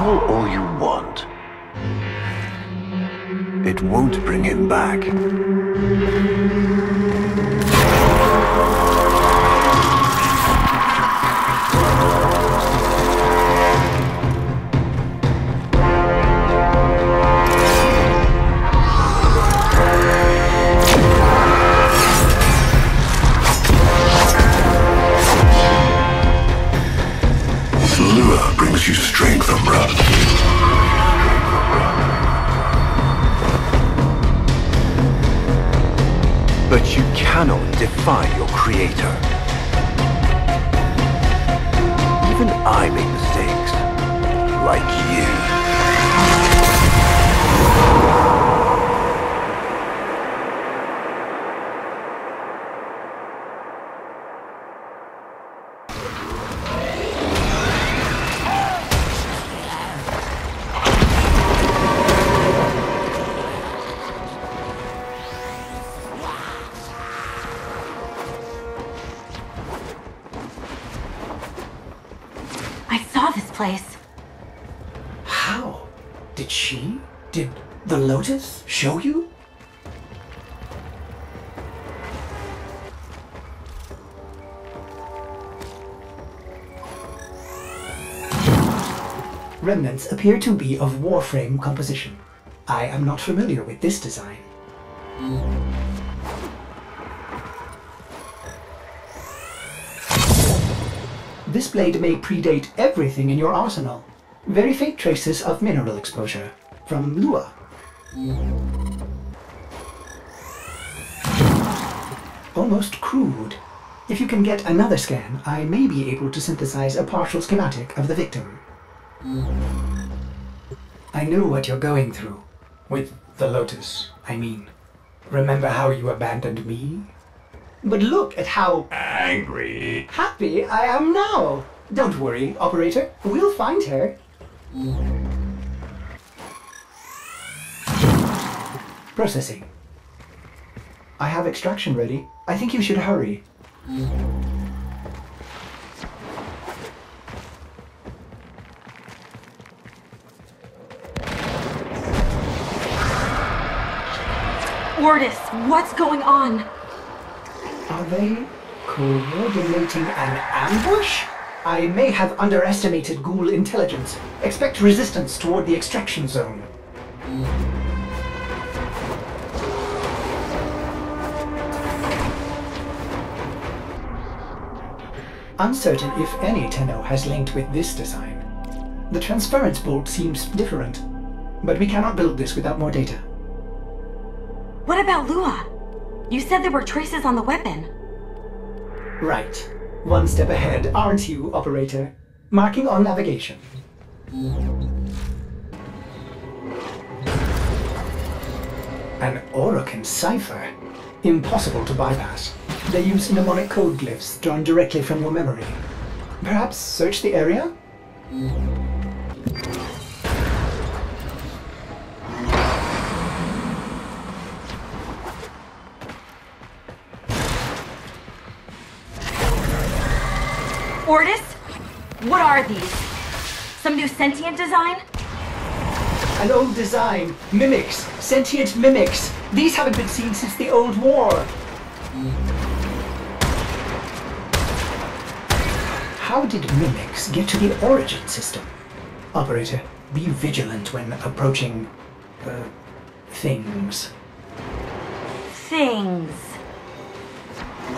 call all you want. It won't bring him back. Lure brings you strength, Umbra. But you cannot defy your creator. Even I make mistakes, like you. Place. How? Did the Lotus show you? Remnants appear to be of Warframe composition. I am not familiar with this design. This blade may predate everything in your arsenal. Very faint traces of mineral exposure from Lua. Almost crude. If you can get another scan, I may be able to synthesize a partial schematic of the victim. I know what you're going through. With the Lotus, I mean. Remember how you abandoned me? But look at how Angry. happy I am now! Don't worry, operator. We'll find her. Processing. I have extraction ready. I think you should hurry. Ortis, what's going on? Are they coordinating an ambush? I may have underestimated ghoul intelligence. Expect resistance toward the extraction zone. Uncertain if any Tenno has linked with this design. The transference bolt seems different, but we cannot build this without more data. What about Lua? You said there were traces on the weapon. Right. One step ahead, aren't you, operator? Marking on navigation. An Orokin cipher. Impossible to bypass. They use mnemonic code glyphs drawn directly from your memory. Perhaps search the area? Ortis? What are these? Some new sentient design? An old design. Mimics. Sentient mimics. These haven't been seen since the old war. How did mimics get to the origin system? Operator, be vigilant when approaching... things. Things.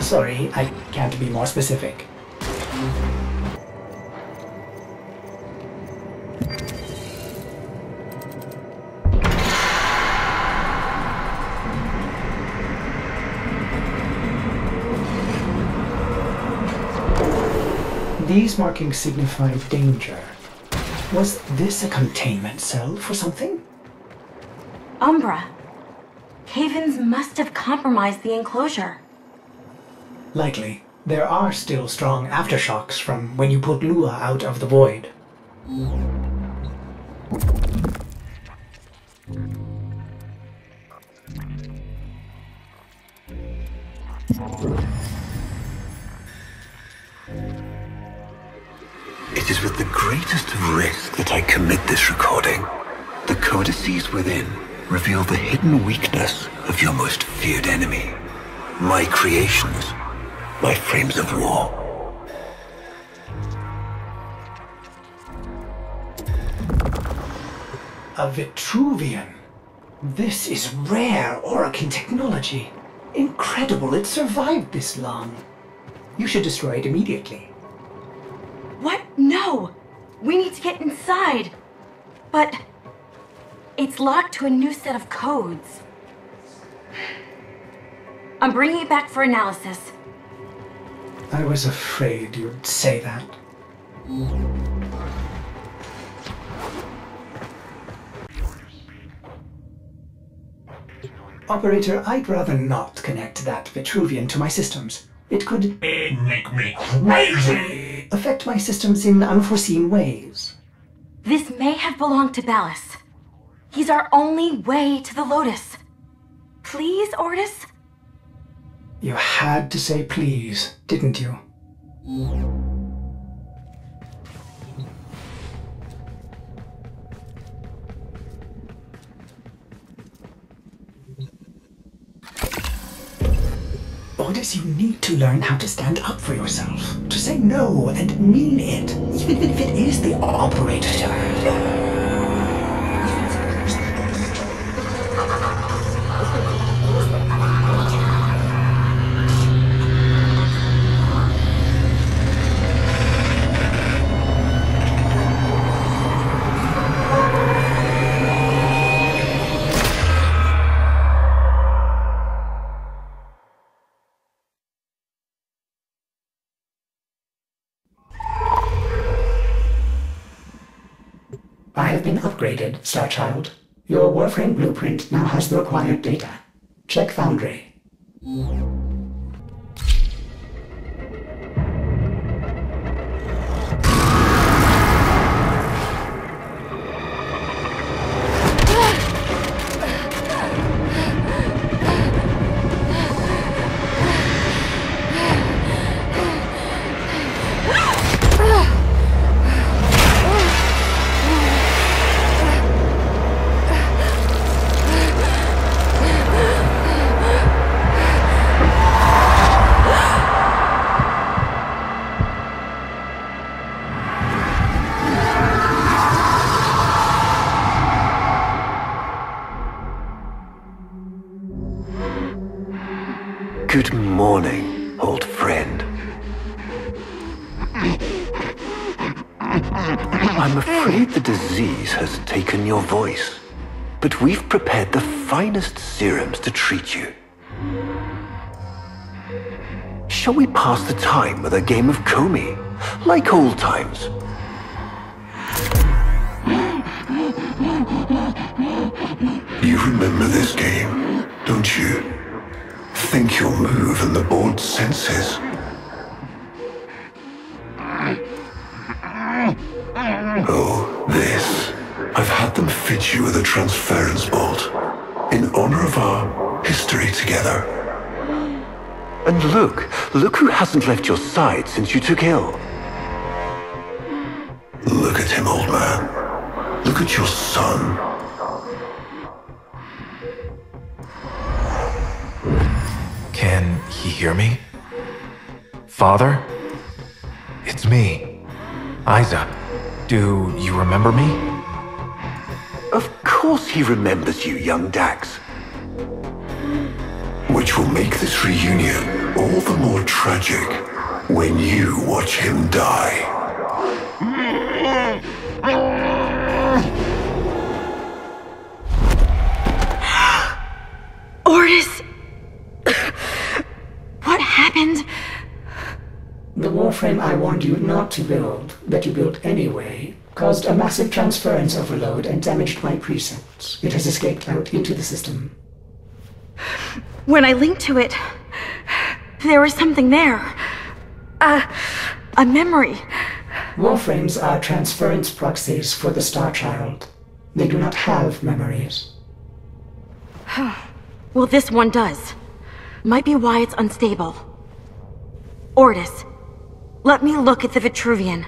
Sorry, I can't be more specific. These markings signify danger. Was this a containment cell for something? Umbra. Cave-ins must have compromised the enclosure. Likely. There are still strong aftershocks from when you put Lua out of the void. It is with the greatest of risk that I commit this recording. The codices within reveal the hidden weakness of your most feared enemy. My creations, my frames of war. A Vitruvian. This is rare Orokin technology. Incredible it survived this long. You should destroy it immediately. What? No! We need to get inside. But it's locked to a new set of codes. I'm bringing it back for analysis. I was afraid you'd say that. Operator, I'd rather not connect that Vitruvian to my systems. It could make me crazy! affect my systems in unforeseen ways. This may have belonged to Ballas. He's our only way to the Lotus. Please, Ortis? You had to say please, didn't you? Ordis, you need to learn how to stand up for yourself. To say no and mean it, even if it is the operator. I have been upgraded, Starchild. Your Warframe blueprint now has the required data. Check Foundry. Good morning, old friend. I'm afraid the disease has taken your voice, but we've prepared the finest serums to treat you. Shall we pass the time with a game of Comey, like old times? You remember this game, don't you? Think you'll move in the board's senses. Oh, this. I've had them fit you with a transference bolt, in honor of our history together. And look who hasn't left your side since you took ill. Look at him, old man. Look at your son. Can he hear me? Father? It's me, Isa. Do you remember me? Of course he remembers you, young Dax. Which will make this reunion all the more tragic when you watch him die. Ortis! What happened? The Warframe I warned you not to build, that you built anyway, caused a massive transference overload and damaged my precepts. It has escaped out into the system. When I linked to it, there was something there. A memory. Warframes are transference proxies for the Starchild. They do not have memories. Well, this one does. Might be why it's unstable. Ortis, let me look at the Vitruvian.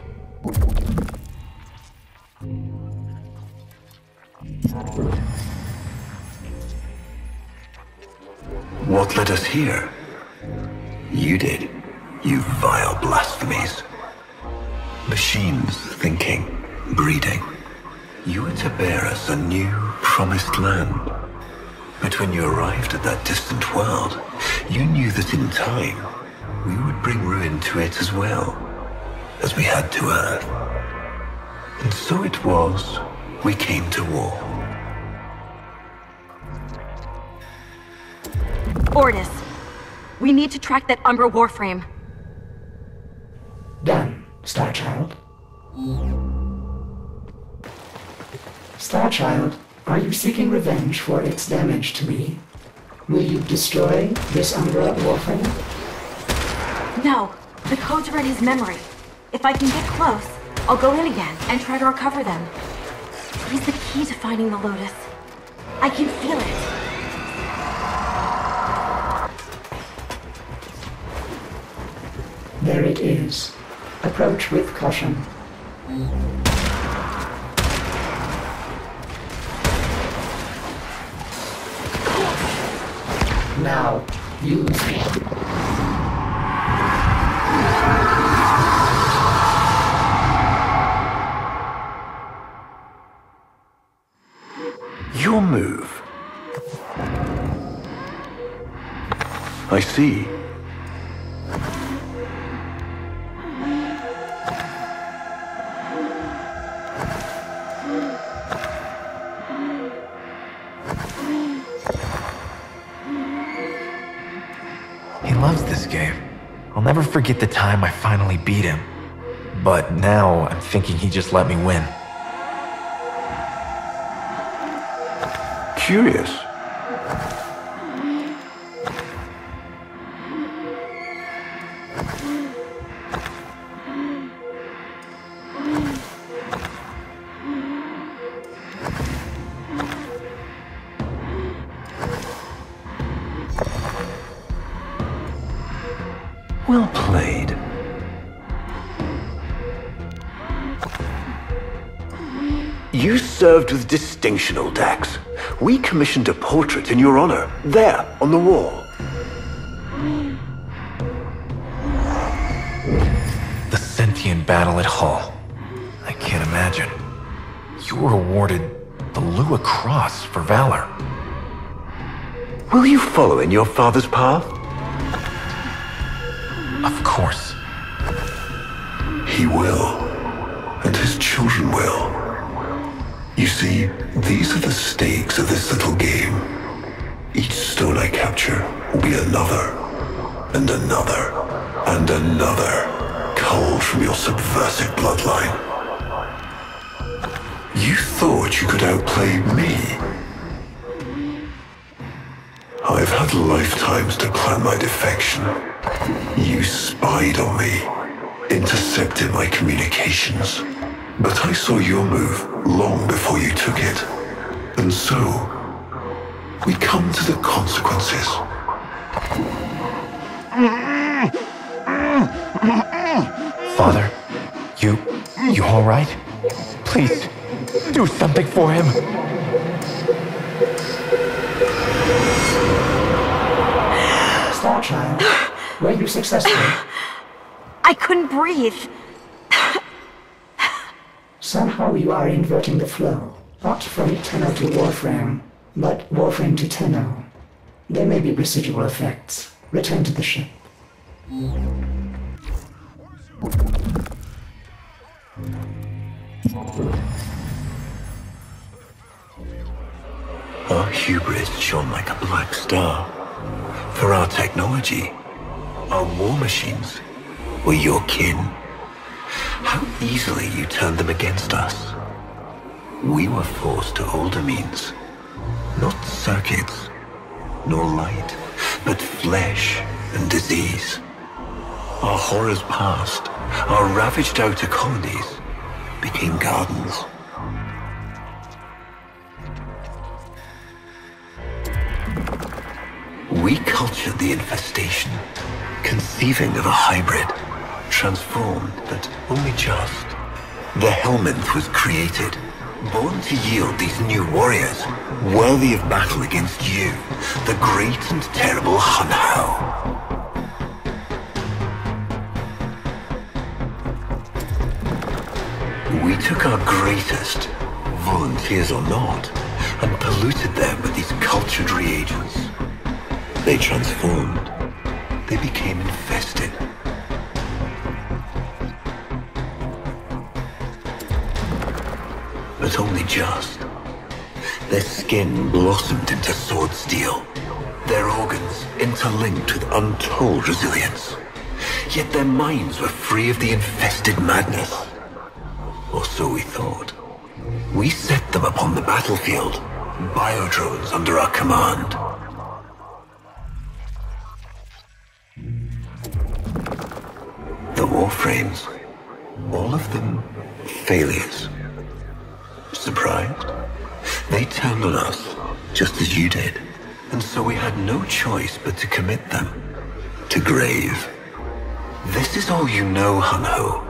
What led us here? You did, you vile blasphemies. Machines thinking, breeding. You were to bear us a new, promised land. But when you arrived at that distant world, you knew that in time, we would bring ruin to it as well, as we had to Earth. And so it was, we came to war. Ordis, we need to track that Umbra Warframe. Done, Starchild. Starchild, are you seeking revenge for its damage to me? Will you destroy this Umbra Warframe? No, the codes are in his memory. If I can get close, I'll go in again and try to recover them. He's the key to finding the Lotus. I can feel it. There it is. Approach with caution. Now, use it. Your move. I see. He loves this game. I'll never forget the time I finally beat him. But now I'm thinking he just let me win. Curious. Well played. You served with distinction, old Dax. We commissioned a portrait in your honor, there, on the wall. The sentient battle at Hull. I can't imagine. You were awarded the Lua Cross for valor. Will you follow in your father's path? Of course. He will, and his children will. You see, these are the stakes of this little game. Each stone I capture will be another, and another, and another, culled from your subversive bloodline. You thought you could outplay me? I've had lifetimes to plan my defection. You spied on me, intercepted my communications. But I saw your move long before you took it. And so, we come to the consequences. Father, you all right? Please, do something for him. Starchild, were you successful? I couldn't breathe. Somehow you are inverting the flow. Not from Tenno to Warframe, but Warframe to Tenno. There may be residual effects. Return to the ship. Our hubris shone like a black star. For our technology, our war machines were your kin. How easily you turned them against us. We were forced to older means. Not circuits, nor light, but flesh and disease. Our horrors passed. Our ravaged outer colonies became gardens. We cultured the infestation, conceiving of a hybrid, transformed, but only just, The Helminth was created, born to yield these new warriors, worthy of battle against you, the great and terrible Hun Ho. We took our greatest, volunteers or not, and polluted them with these cultured reagents. They transformed. They became infested. But only just. Their skin blossomed into sword steel, their organs interlinked with untold resilience. Yet their minds were free of the infested madness. Or so we thought. We set them upon the battlefield, biodrones under our command. The Warframes, all of them failures. Surprised? They turned on us, just as you did. And so we had no choice but to commit them to grave. This is all you know, Hun Ho,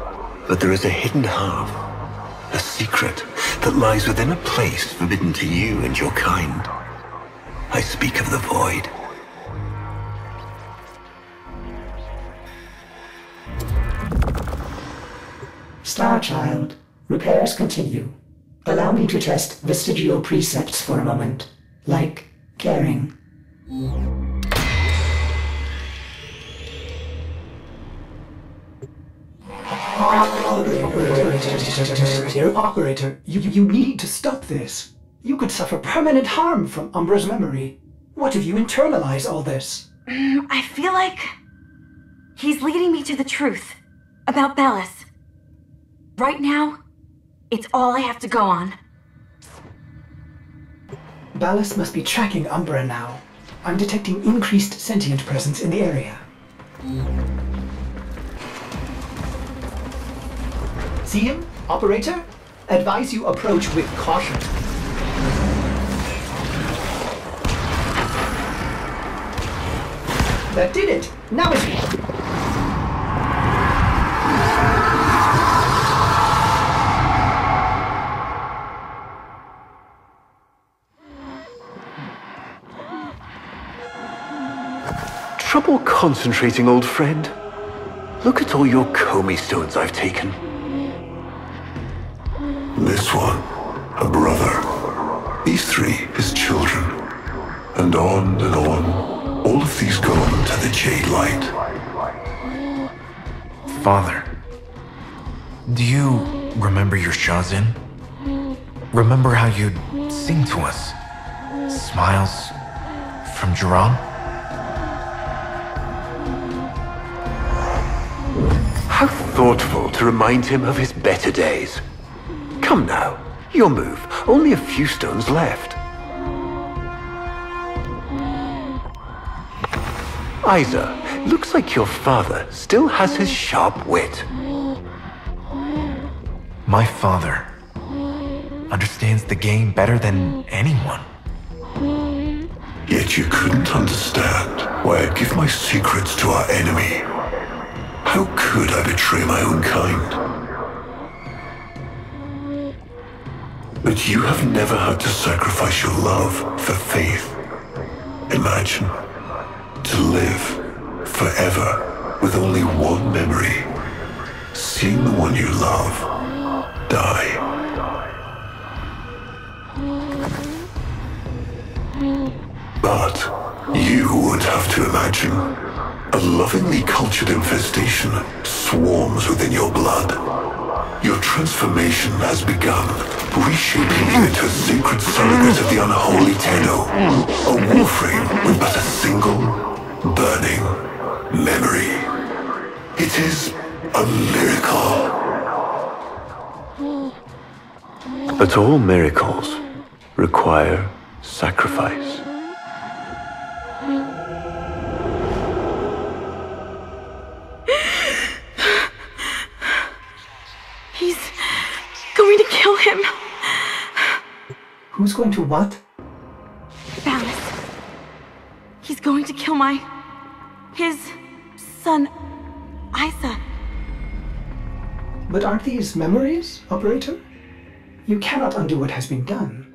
but there is a hidden half, a secret that lies within a place forbidden to you and your kind. I speak of the Void. Starchild, repairs continue. Allow me to test vestigial precepts for a moment, like caring. Operator, you need to stop this. You could suffer permanent harm from Umbra's memory. What if you internalize all this? I feel like he's leading me to the truth about Bellis. Right now, it's all I have to go on. Ballas must be tracking Umbra now. I'm detecting increased sentient presence in the area. See him, operator? Advise you approach with caution. That did it! Now it's... Trouble concentrating, old friend? Look at all your Comey stones I've taken. This one, a brother. These three, his children. And on, all of these go into the Jade Light. Father, do you remember your Shazin? Remember how you'd sing to us? Smiles from Jiran? How thoughtful to remind him of his better days. Come now, your move. Only a few stones left. Isa, looks like your father still has his sharp wit. My father understands the game better than anyone. Yet you couldn't understand why I'd give my secrets to our enemy. How could I betray my own kind? But you have never had to sacrifice your love for faith. Imagine, to live forever with only one memory, seeing the one you love die. But you would have to imagine a lovingly cultured infestation swarms within your blood. Your transformation has begun, reshaping you into a sacred surrogate of the unholy Tenno, a Warframe with but a single, burning memory. It is a miracle. But all miracles require sacrifice. He's going to kill him. Who's going to what? Ballas. He's going to kill his son, Isa. But aren't these memories, Operator? You cannot undo what has been done.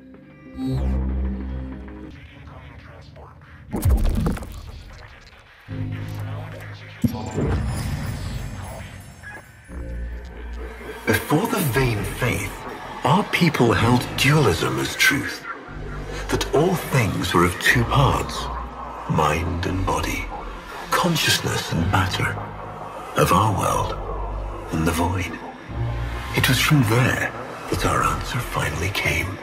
Before the vain faith, our people held dualism as truth. That all things were of two parts, mind and body, consciousness and matter, of our world and the void. It was from there that our answer finally came.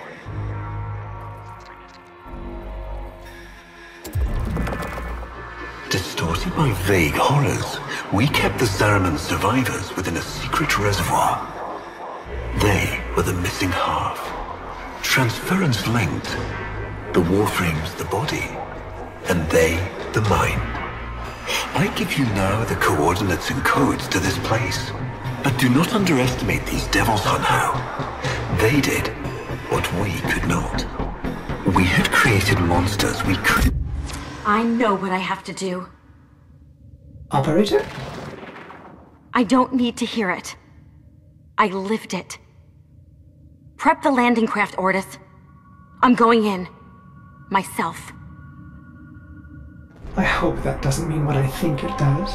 Distorted by vague horrors, we kept the Zariman survivors within a secret reservoir. They were the missing half. Transference linked. The Warframe's the body, and they the mind. I give you now the coordinates and codes to this place. But do not underestimate these devils on how. They did what we could not. We had created monsters we could... I know what I have to do. Operator? I don't need to hear it. I lived it. Prep the landing craft, Ordis. I'm going in. Myself. I hope that doesn't mean what I think it does.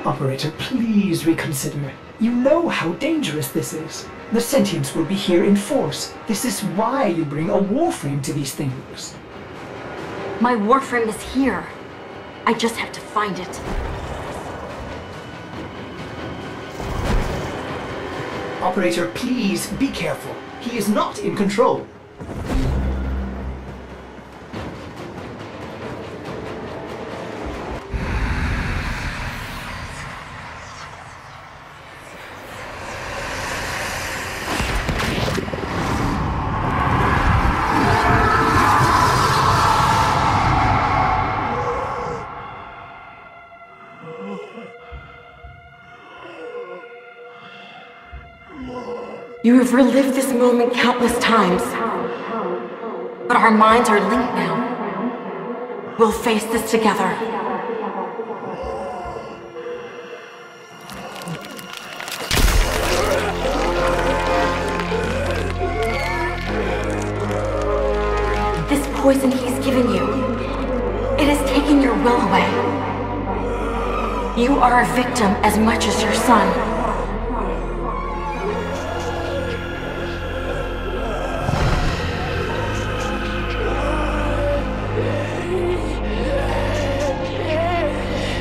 Operator, please reconsider. You know how dangerous this is. The sentients will be here in force. This is why you bring a Warframe to these things. My Warframe is here. I just have to find it. Operator, please be careful. He is not in control. You have relived this moment countless times. But our minds are linked now. We'll face this together. This poison he's given you, it has taken your will away. You are a victim as much as your son.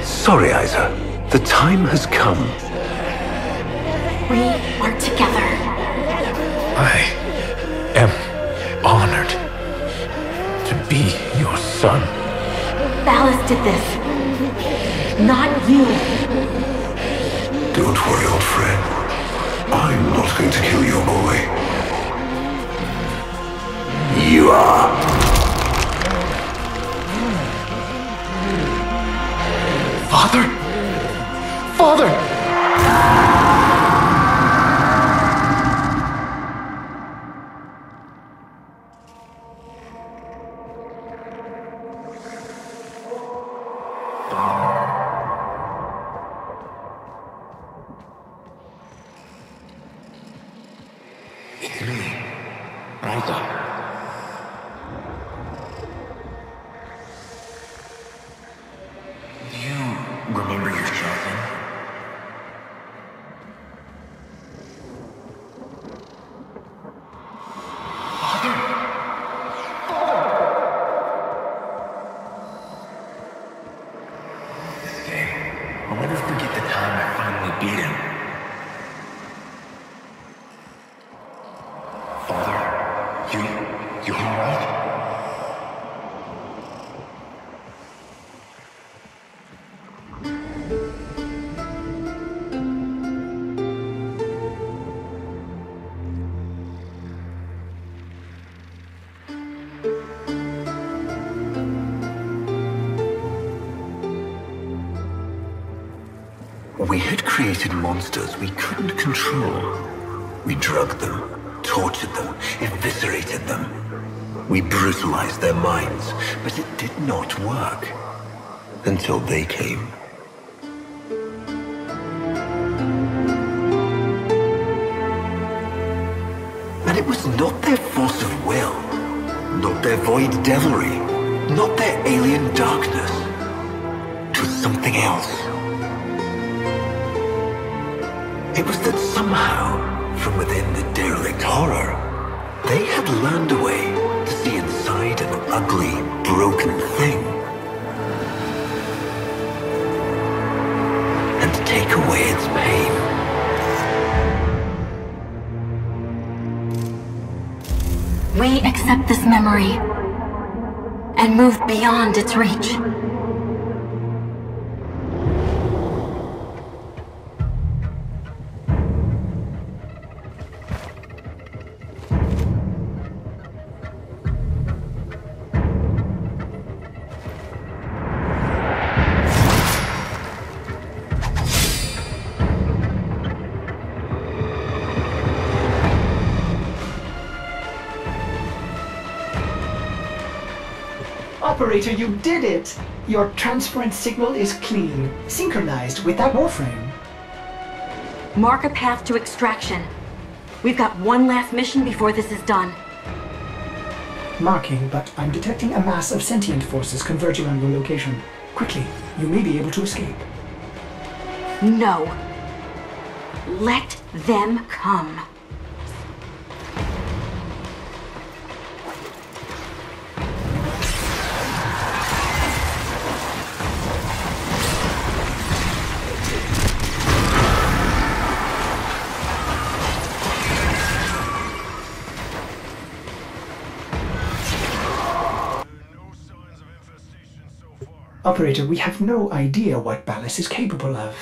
Sorry, Isa. The time has come. We are together. I am honored to be your son. Ballas did this. Not you. Don't worry, old friend. I'm not going to kill your boy. You are. Father? Father! It's me, Raida. Do you remember your sharpen? This day, I'll never forget the time I finally beat him. Father, you alright? We had created monsters we couldn't control. We drugged them, tortured them, eviscerated them. We brutalized their minds, but it did not work. Until they came. And it was not their force of will, not their void devilry, not their alien darkness. It was something else. It was that somehow, from within the derelict horror, they had learned a way to see inside an ugly, broken thing. And to take away its pain. We accept this memory and move beyond its reach. Operator, you did it! Your transference signal is clean, synchronized with that Warframe. Mark a path to extraction. We've got one last mission before this is done. Marking, but I'm detecting a mass of sentient forces converging on your location. Quickly, you may be able to escape. No. Let them come. Operator, we have no idea what Ballas is capable of.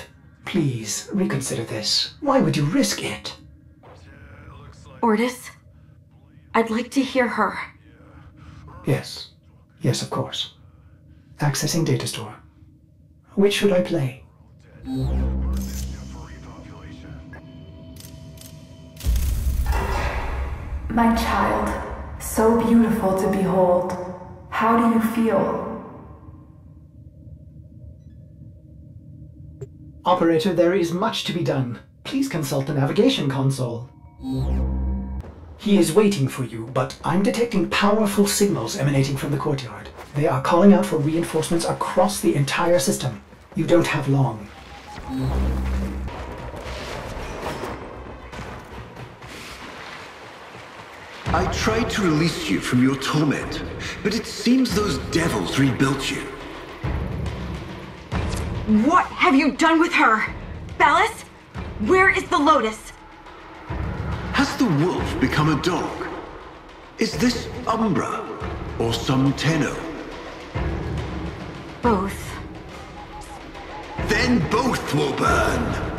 Please, reconsider this. Why would you risk it? Ortis, I'd like to hear her. Yes. Yes, of course. Accessing data store. Which should I play? My child, so beautiful to behold. How do you feel? Operator, there is much to be done. Please consult the navigation console. He is waiting for you, but I'm detecting powerful signals emanating from the courtyard. They are calling out for reinforcements across the entire system. You don't have long. I tried to release you from your torment, but it seems those devils rebuilt you. What have you done with her? Ballas? Where is the Lotus? Has the wolf become a dog? Is this Umbra or some Tenno? Both. Then both will burn!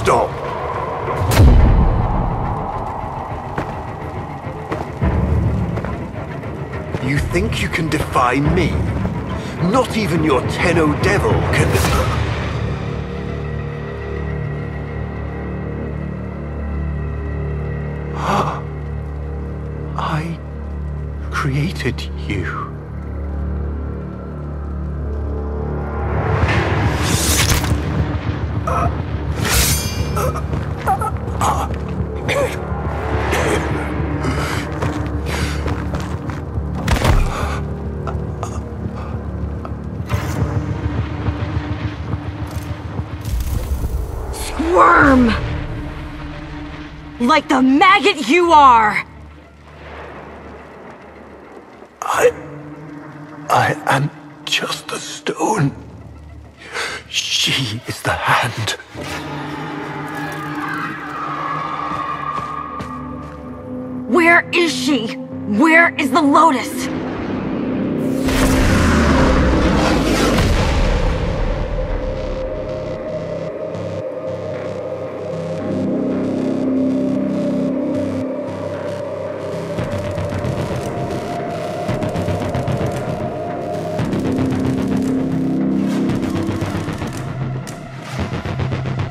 Stop! You think you can defy me? Not even your Tenno devil can... I created you. Worm! Like the maggot you are! I am just the stone. She is the hand. Where is she? Where is the Lotus?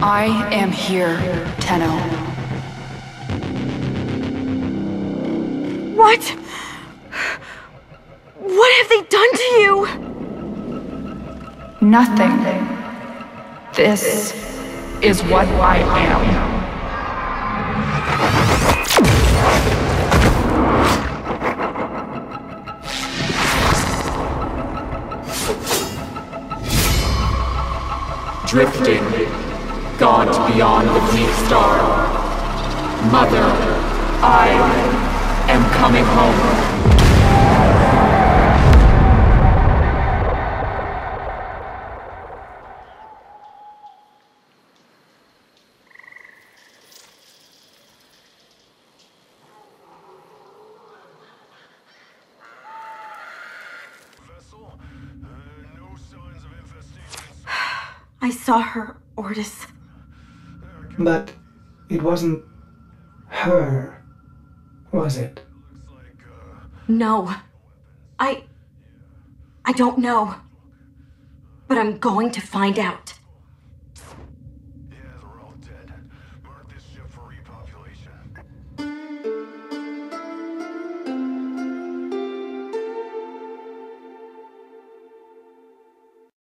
I am here, Tenno. What? What have they done to you? Nothing. This is what I am. Drifting, gaunt beyond the deep star. Mother, I am coming home. I saw her, Ortis. But it wasn't her, was it? No. I don't know. But I'm going to find out.